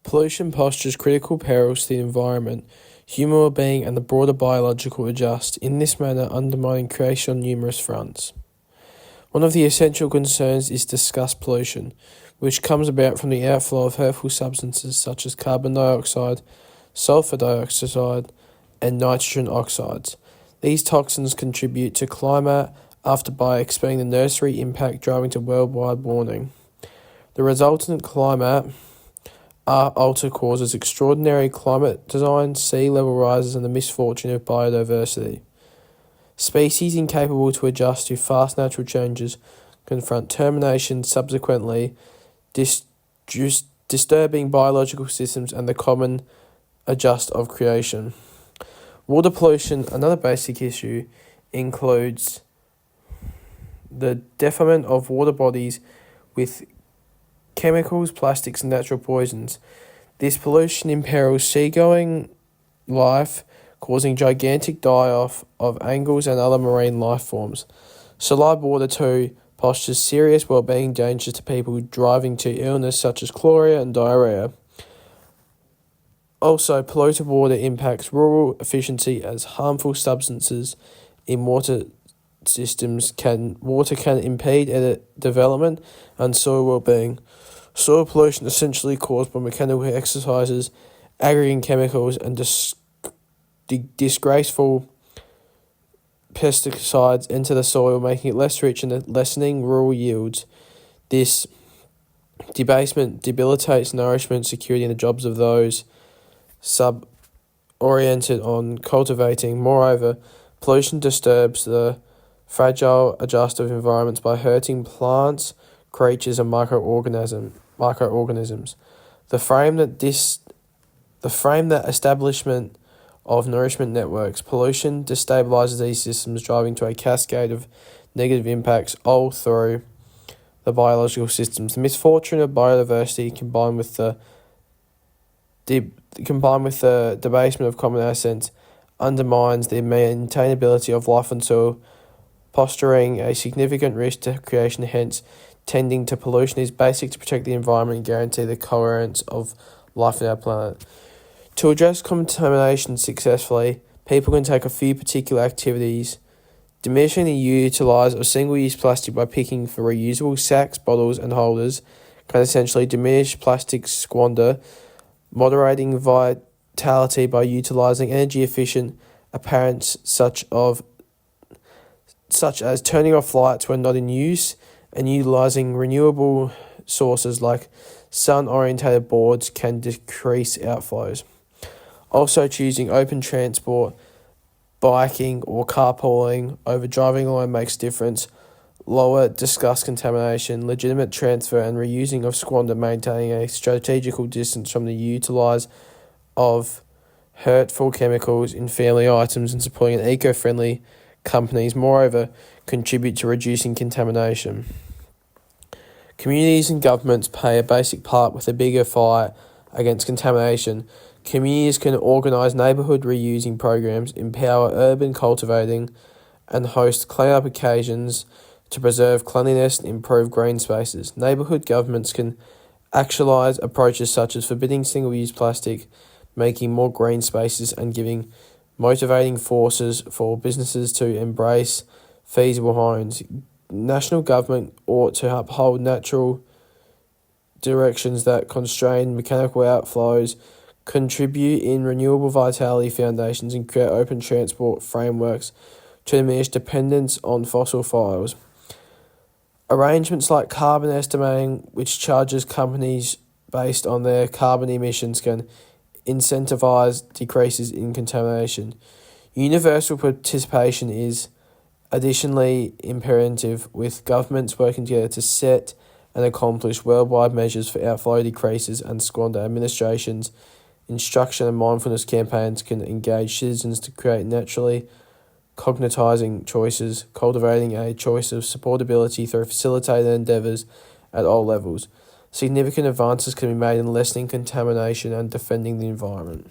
Pollution postures critical perils to the environment, human well-being and the broader biological adjust, in this manner undermining creation on numerous fronts. One of the essential concerns is discussed pollution, which comes about from the outflow of hurtful substances such as carbon dioxide, sulfur dioxide, and nitrogen oxides. These toxins contribute to climate after by explaining the nursery impact driving to worldwide warming. The resultant climate alter causes extraordinary climate design, sea level rises, and the misfortune of biodiversity. Species incapable to adjust to fast natural changes confront termination subsequently, disturbing biological systems and the common adjust of creation. Water pollution, another basic issue, includes the defilement of water bodies with chemicals, plastics, and natural poisons. This pollution imperils seagoing life, causing gigantic die-off of angles and other marine life forms. Saline water too postures serious well-being dangers to people, driving to illness such as cholera and diarrhea. Also, polluted water impacts rural efficiency as harmful substances in water systems can impede development and soil well-being. Soil pollution essentially caused by mechanical exercises, aggregating chemicals, and disgraceful pesticides into the soil, making it less rich and lessening rural yields. This debasement debilitates nourishment security and the jobs of those oriented on cultivating. Moreover, pollution disturbs the fragile adjust of environments by hurting plants, creatures, and microorganisms. The frame that establishment of nourishment networks. Pollution destabilises these systems, driving to a cascade of negative impacts all through the biological systems. The misfortune of biodiversity combined with the debasement of common assets undermines the maintainability of life on soil, posturing a significant risk to creation. Hence, tending to pollution is basic to protect the environment and guarantee the coherence of life on our planet. To address contamination successfully, people can take a few particular activities. Diminishing the utilise of single-use plastic by picking for reusable sacks, bottles and holders can essentially diminish plastic squander. Moderating vitality by utilising energy-efficient apparents such as turning off lights when not in use and utilising renewable sources like sun-orientated boards can decrease outflows. Also, choosing open transport, biking or carpooling over driving alone makes a difference. Lower discuss contamination, legitimate transfer and reusing of squander, maintaining a strategical distance from the utilise of hurtful chemicals in family items and supporting an eco-friendly companies, moreover, contribute to reducing contamination. Communities and governments play a basic part with a bigger fight against contamination. Communities can organise neighbourhood reusing programs, empower urban cultivating, and host clean-up occasions to preserve cleanliness and improve green spaces. Neighbourhood governments can actualise approaches such as forbidding single-use plastic, making more green spaces and giving motivating forces for businesses to embrace feasible homes. National government ought to uphold natural directions that constrain mechanical outflows, contribute in renewable vitality foundations, and create open transport frameworks to diminish dependence on fossil fuels. Arrangements like carbon estimating, which charges companies based on their carbon emissions, can incentivise decreases in contamination. Universal participation is additionally imperative, with governments working together to set and accomplish worldwide measures for outflow decreases and squander. Administrations, instruction and mindfulness campaigns can engage citizens to create naturally cognitizing choices, cultivating a choice of supportability through facilitated endeavours at all levels. Significant advances can be made in lessening contamination and defending the environment.